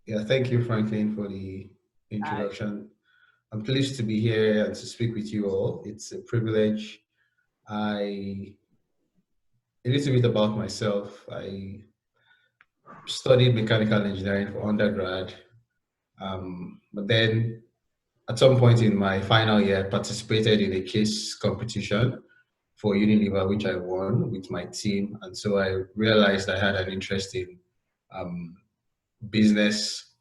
Yeah, thank you, Franklin, for the introduction. I'm pleased to be here and to speak with you all. It's a privilege. A little bit about myself. I studied mechanical engineering for undergrad, but then at some point in my final year, participated in a case competition for Unilever, which I won with my team. And so I realized I had an interest in um, business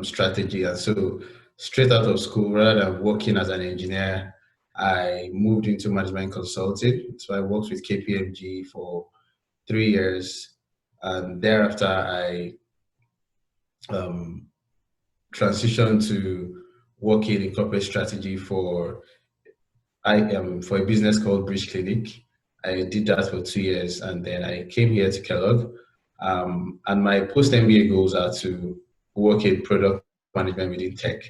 strategy. And so straight out of school, rather than working as an engineer, I moved into management consulting. So I worked with KPMG for 3 years. And thereafter, I um, transitioned to working in corporate strategy for a business called Bridge Clinic. I did that for 2 years, and then I came here to Kellogg. And my post MBA goals are to work in product management within tech.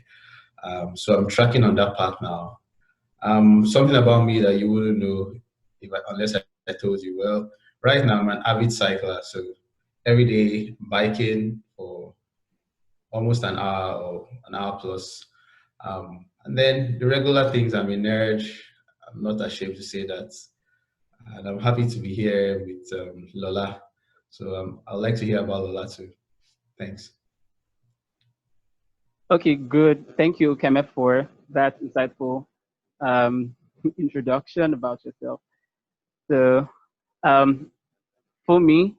So I'm tracking on that path now. Something about me that you wouldn't know unless I told you. Well, right now I'm an avid cycler, so every day biking for almost an hour or an hour plus. And then the regular things, I'm a nerd. I'm not ashamed to say that. And I'm happy to be here with Lola. So I'd like to hear about Lola too. Thanks. Okay, good. Thank you, Ukeme, for that insightful introduction about yourself. So, for me.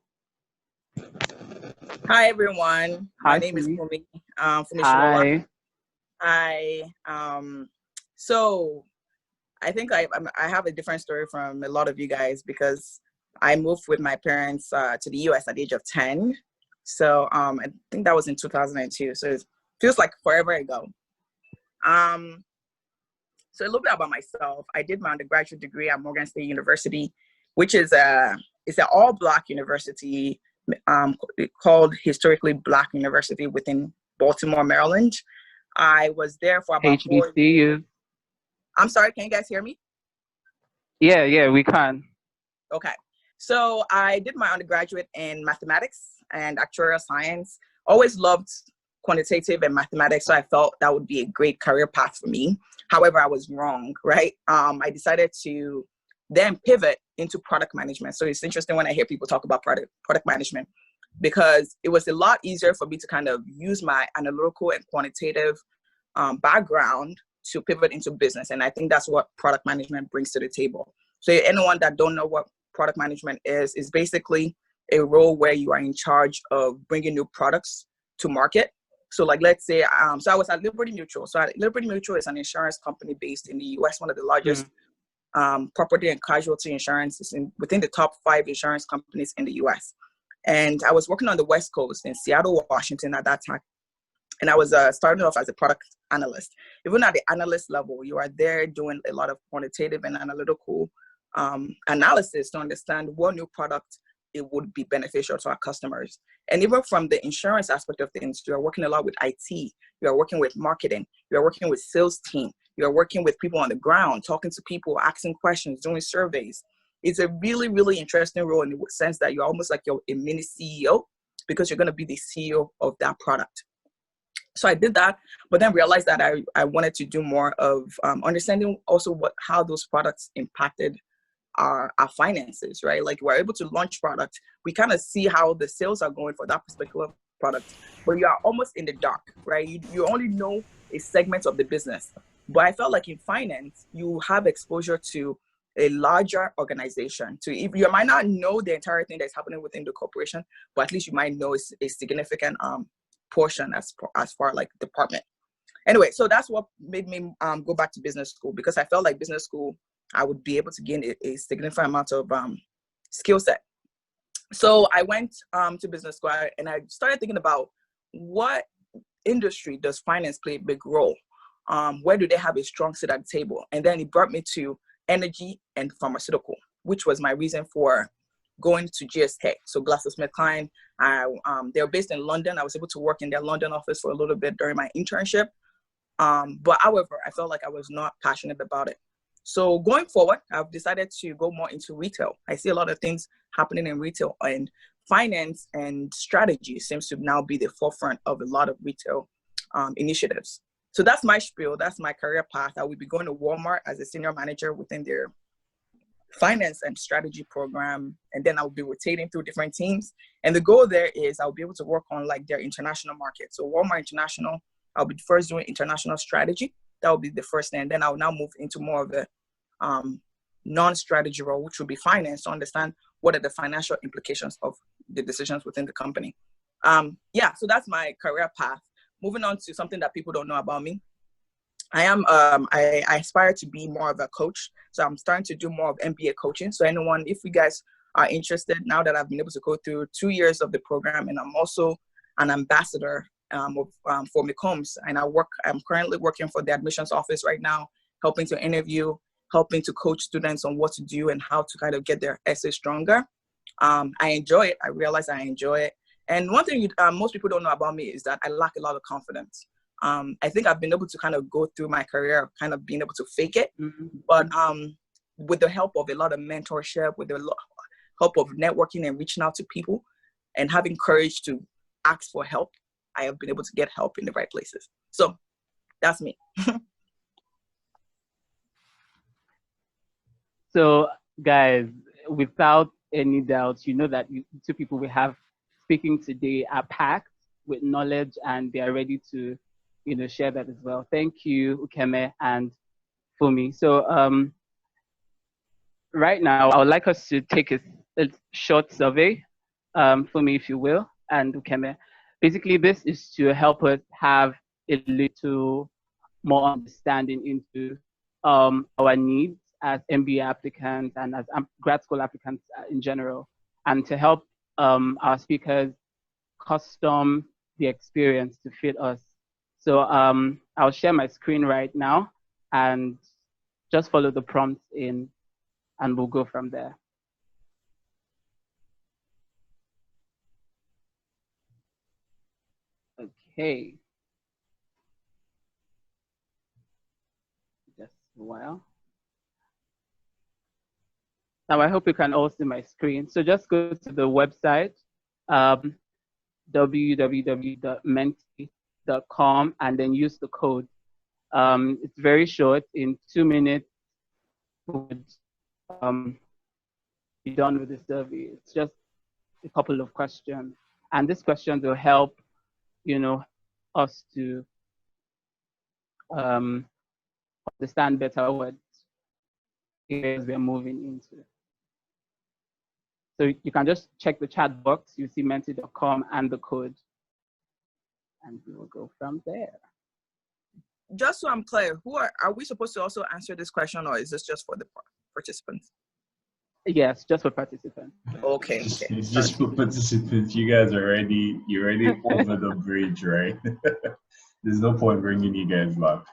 Hi, everyone. My name is Olufunmilayo Sholola. So I think I have a different story from a lot of you guys because I moved with my parents to the US at the age of 10. So I think that was in 2002. So it feels like forever ago. So a little bit about myself. I did my undergraduate degree at Morgan State University, which is it's an all-Black university called Historically Black University within Baltimore, Maryland. I was there for about 4 years. I'm sorry, can you guys hear me? Yeah, we can. Okay. So I did my undergraduate in mathematics and actuarial science. Always loved quantitative and mathematics, so I felt that would be a great career path for me. However, I was wrong, right? I decided to then pivot into product management. So it's interesting when I hear people talk about product management, because it was a lot easier for me to kind of use my analytical and quantitative background to pivot into business. And I think that's what product management brings to the table. So anyone that don't know what product management is basically a role where you are in charge of bringing new products to market. So like, let's say, so I was at Liberty Mutual. So Liberty Mutual is an insurance company based in the US, one of the largest property and casualty insurances within the top 5 insurance companies in the US. And I was working on the West Coast in Seattle, Washington at that time. And I was starting off as a product analyst. Even at the analyst level, you are there doing a lot of quantitative and analytical analysis to understand what new product it would be beneficial to our customers. And even from the insurance aspect of things, you are working a lot with IT, you are working with marketing, you are working with sales team, you are working with people on the ground, talking to people, asking questions, doing surveys. It's a really, really interesting role in the sense that you're almost like you're a mini CEO, because you're going to be the CEO of that product. So I did that, but then realized that I wanted to do more of understanding also how those products impacted our finances, right? Like, we're able to launch products. We kind of see how the sales are going for that particular product, but you are almost in the dark, right? You only know a segment of the business. But I felt like in finance, you have exposure to a larger organization. So if you might not know the entire thing that's happening within the corporation, but at least you might know a significant portion as far like department. Anyway, so that's what made me go back to business school, because I felt like business school, I would be able to gain a significant amount of skill set. So I went to business school and I started thinking about what industry does finance play a big role? Where do they have a strong seat at the table? And then it brought me to energy and pharmaceutical, which was my reason for going to GSK. So GlaxoSmithKline, they're based in London. I was able to work in their London office for a little bit during my internship. But however, I felt like I was not passionate about it. So going forward, I've decided to go more into retail. I see a lot of things happening in retail, and finance and strategy seems to now be the forefront of a lot of retail initiatives. So that's my spiel. That's my career path. I will be going to Walmart as a senior manager within their finance and strategy program. And then I'll be rotating through different teams. And the goal there is I'll be able to work on like their international market. So Walmart International, I'll be first doing international strategy. That will be the first thing. And then I'll now move into more of a non-strategy role, which will be finance, to understand what are the financial implications of the decisions within the company. So that's my career path. Moving on to something that people don't know about me. I aspire to be more of a coach. So I'm starting to do more of MBA coaching. So anyone, if you guys are interested, now that I've been able to go through 2 years of the program, and I'm also an ambassador for McCombs, and I'm currently working for the admissions office right now, helping to interview, helping to coach students on what to do and how to kind of get their essay stronger. I enjoy it. I realize I enjoy it. And one thing most people don't know about me is that I lack a lot of confidence. I think I've been able to kind of go through my career, kind of being able to fake it. But with the help of a lot of mentorship, with the help of networking and reaching out to people and having courage to ask for help, I have been able to get help in the right places. So that's me. So guys, without any doubt, you know that the two people we have speaking today are packed with knowledge and they are ready to, share that as well. Thank you, Ukeme and Fumi. So right now, I would like us to take a short survey, Fumi, if you will, and Ukeme. Basically, this is to help us have a little more understanding into our needs as MBA applicants and as grad school applicants in general, and to help our speakers custom the experience to fit us. So I'll share my screen right now and just follow the prompts in and we'll go from there. Okay. Just a while. Now I hope you can all see my screen. So just go to the website, www.menti.com, and then use the code. It's very short. In 2 minutes, would be done with the survey. It's just a couple of questions, and these questions will help, us to understand better what areas we're moving into. So you can just check the chat box. You see menti.com and the code, and we will go from there. Just so I'm clear, are we supposed to also answer this question, or is this just for the participants? Yes, just for participants. Okay. It's just for participants. You guys you're already over the bridge, right? There's no point bringing you guys back.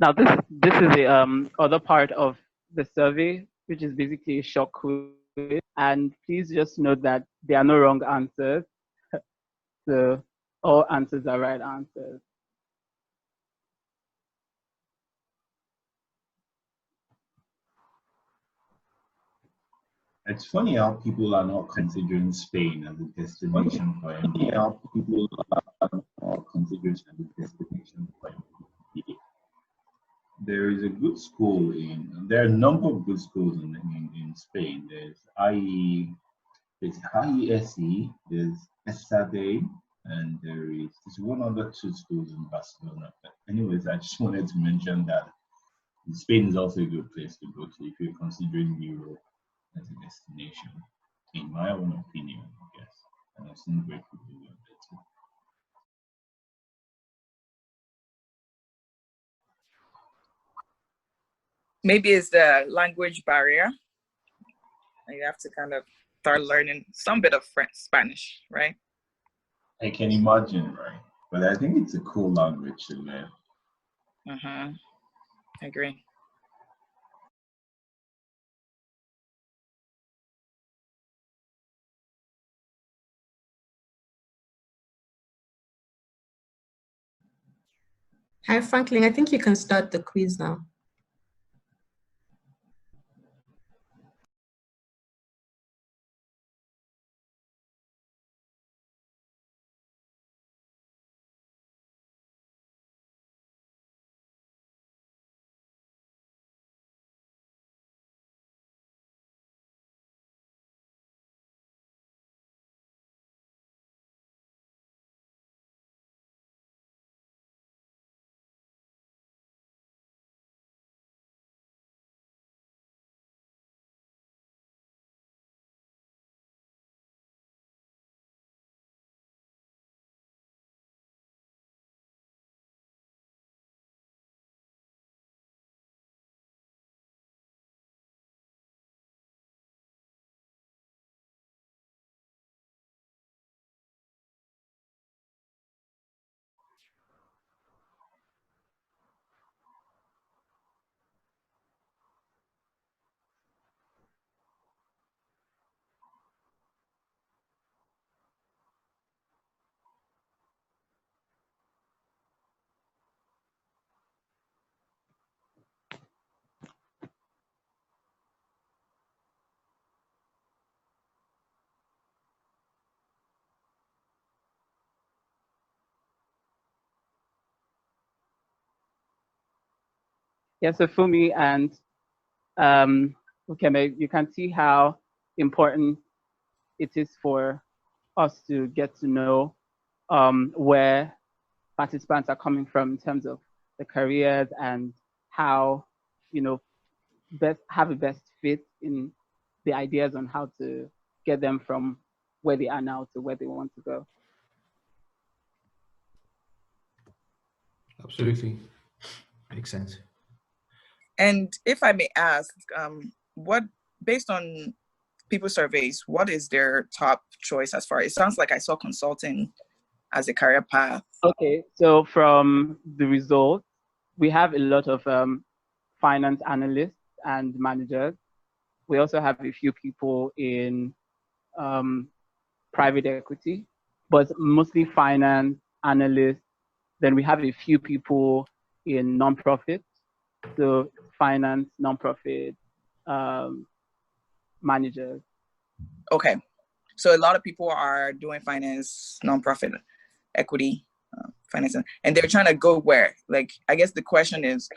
Now this is the other part of the survey, which is basically a short quiz. And please just note that there are no wrong answers. So all answers are right answers. It's funny how people are not considering Spain as a destination for MBA. How people are not considering as a destination for MBA. There is a good school there are a number of good schools in Spain. There's IESE, there's ESADE, and there's one other two schools in Barcelona. But anyways, I just wanted to mention that Spain is also a good place to go to if you're considering Europe as a destination, in my own opinion, I guess. And I've seen great people go there too. Maybe it's the language barrier. You have to kind of start learning some bit of French, Spanish, right? I can imagine, right? But I think it's a cool language to learn. I agree. Hi, Franklin. I think you can start the quiz now. Yeah, so for me and Ukeme, you can see how important it is for us to get to know where participants are coming from in terms of the careers and how, have a best fit in the ideas on how to get them from where they are now to where they want to go. Absolutely. Makes sense. And if I may ask, based on people's surveys, what is their top choice as far as, it sounds like I saw consulting as a career path. Okay, so from the results, we have a lot of finance analysts and managers. We also have a few people in private equity, but mostly finance analysts. Then we have a few people in nonprofit, so finance, nonprofit managers. Okay, so a lot of people are doing finance, nonprofit, equity, finance, and they're trying to go where? Like, I guess the question is,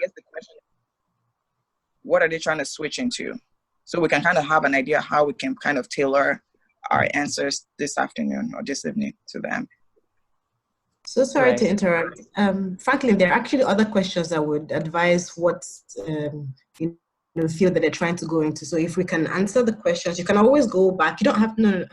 what are they trying to switch into? So we can kind of have an idea how we can kind of tailor our answers this afternoon or this evening to them. So sorry to interrupt. Franklin, there are actually other questions that would advise what field that they're trying to go into. So if we can answer the questions, you can always go back. You don't have to. No.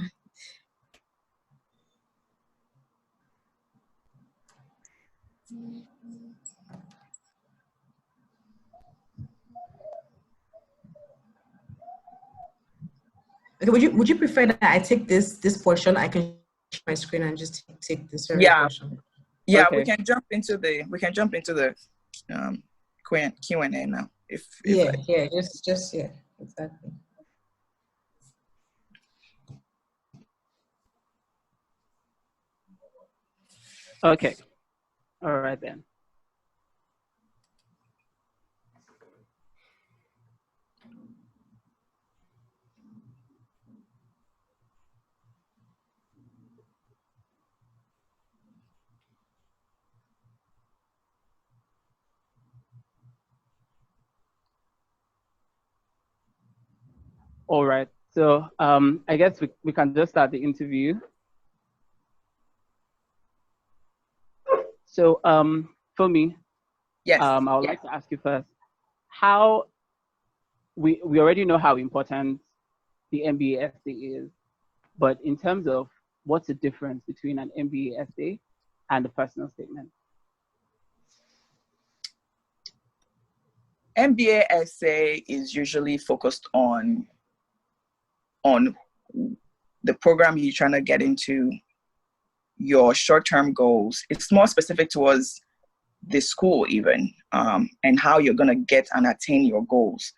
Okay, would you prefer that I take this portion? I can share my screen and just take this very portion. Yeah, okay. we can jump into the Q&A now. If yeah, just yeah, exactly. Okay. All right then. All right. So I guess we can just start the interview. So for me, yes, I would like to ask you first, how we already know how important the MBA Essay is, but in terms of what's the difference between an MBA Essay and a personal statement? MBA essay is usually focused on the program you're trying to get into, your short-term goals. It's more specific towards the school even, and how you're going to get and attain your goals.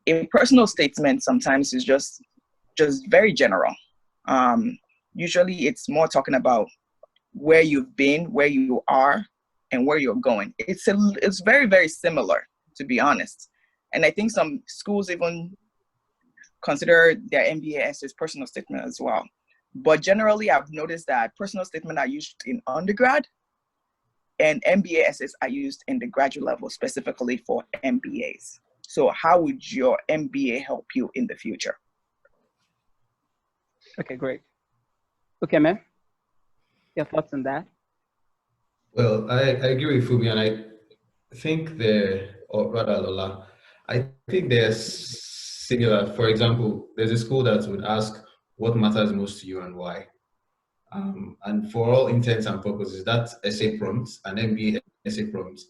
A personal statement sometimes is just very general. Usually it's more talking about where you've been, where you are, and where you're going. It's very, very similar, to be honest. And I think some schools even consider their MBA as personal statement as well. But generally, I've noticed that personal statement are used in undergrad, and MBA essays are used in the graduate level, specifically for MBAs. So how would your MBA help you in the future? Okay, great. Okay, man. Your thoughts on that? Well, I agree with Fumi, and I think or rather Lola, I think they're similar. For example, there's a school that would ask what matters most to you and why. And for all intents and purposes, that essay prompt, an MBA essay prompt,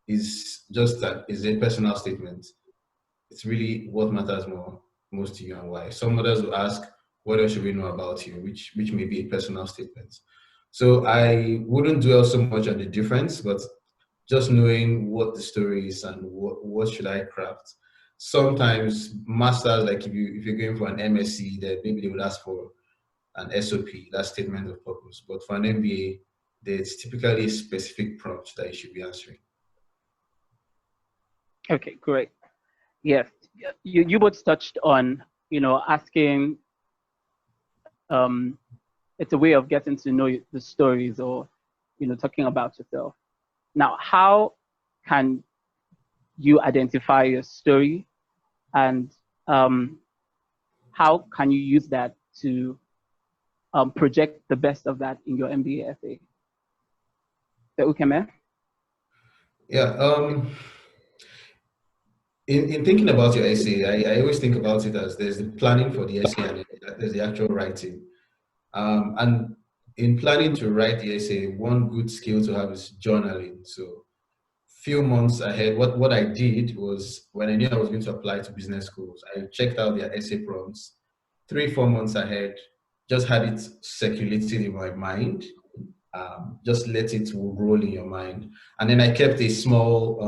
is a personal statement. It's really what matters most to you and why. Some others will ask, what else should we know about you, which may be a personal statement. So I wouldn't dwell so much on the difference, but just knowing what the story is and what should I craft. Sometimes masters, like if you're going for an MSc, then maybe they would ask for an SOP, that statement of purpose. But for an MBA, there's typically a specific prompt that you should be answering. Okay, great. Yes, you both touched on, asking, it's a way of getting to know the stories or, talking about yourself. Now, how can you identify your story, and how can you use that to project the best of that in your MBA essay? So, Ukeme? Yeah. In thinking about your essay, I always think about it as there's the planning for the essay and there's the actual writing. And in planning to write the essay, one good skill to have is journaling. So few months ahead, what I did was, when I knew I was going to apply to business schools, I checked out their essay prompts 3-4 months ahead, just had it circulating in my mind, just let it roll in your mind. And then I kept a small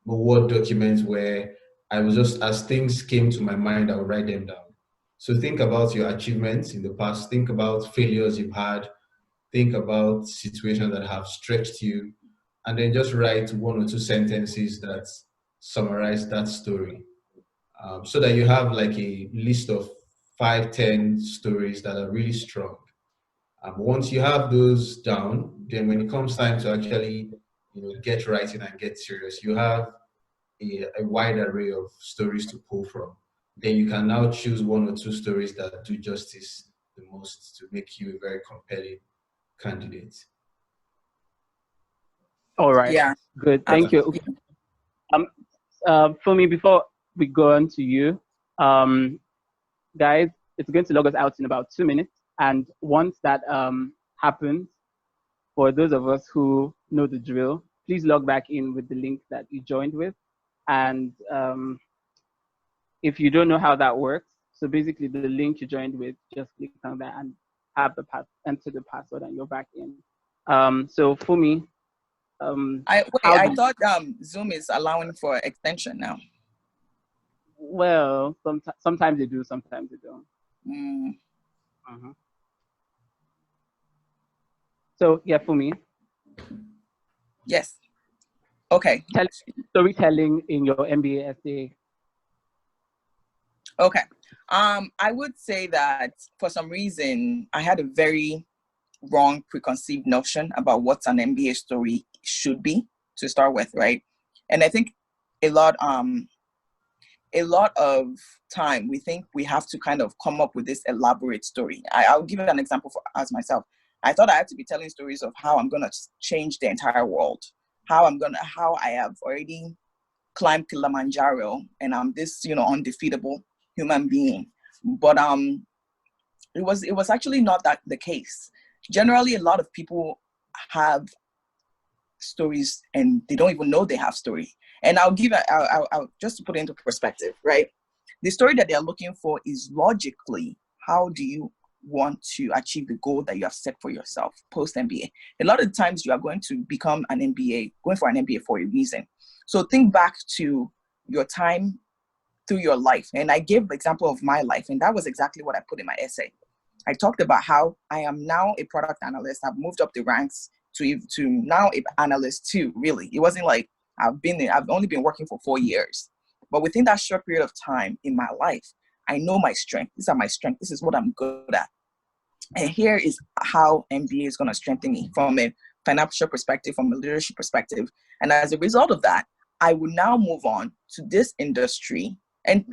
Word document where I was just, as things came to my mind, I would write them down. So think about your achievements in the past, think about failures you've had, think about situations that have stretched you, and then just write 1 or 2 sentences that summarize that story. So that you have like a list of 5-10 stories that are really strong. Once you have those down, then when it comes time to actually get writing and get serious, you have a wide array of stories to pull from. Then you can now choose 1 or 2 stories that do justice the most to make you a very compelling candidate. All right. Yeah. Good. Thank you. For me, before we go on to you, guys, it's going to log us out in about 2 minutes. And once that happens, for those of us who know the drill, please log back in with the link that you joined with. And if you don't know how that works, So basically, the link you joined with, just click on that and have the enter the password, and you're back in. So for me, I thought Zoom is allowing for extension now. Well, sometimes they do, sometimes they don't. So yeah, for me. Yes. Okay. Storytelling in your MBA Essay. Okay. I would say that for some reason I had a very wrong preconceived notion about what an MBA story should be to start with, right? And I think a lot of time we think we have to kind of come up with this elaborate story. I'll give an example as myself. I thought I had to be telling stories of how I'm gonna change the entire world, how I have already climbed Kilimanjaro and I'm this, undefeatable human being. But it was actually not that the case. Generally, a lot of people have stories and they don't even know they have story. And I'll just to put it into perspective, right? The story that they're looking for is logically, how do you want to achieve the goal that you have set for yourself post MBA? A lot of times you are going to become an MBA, going for an MBA for a reason. So think back to your time through your life. And I gave the example of my life, and that was exactly what I put in my essay. I talked about how I am now a product analyst. I've moved up the ranks to now an analyst too, really. It wasn't like I've only been working for 4 years. But within that short period of time in my life, I know my strength. These are my strengths. This is what I'm good at. And here is how MBA is going to strengthen me from a financial perspective, from a leadership perspective. And as a result of that, I will now move on to this industry. And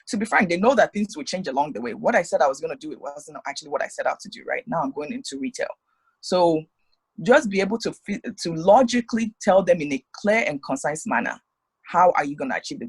to be frank, they know that things will change along the way. What I said I was going to do, it wasn't actually what I set out to do. Right now, I'm going into retail. So just be able to logically tell them in a clear and concise manner, how are you going to achieve the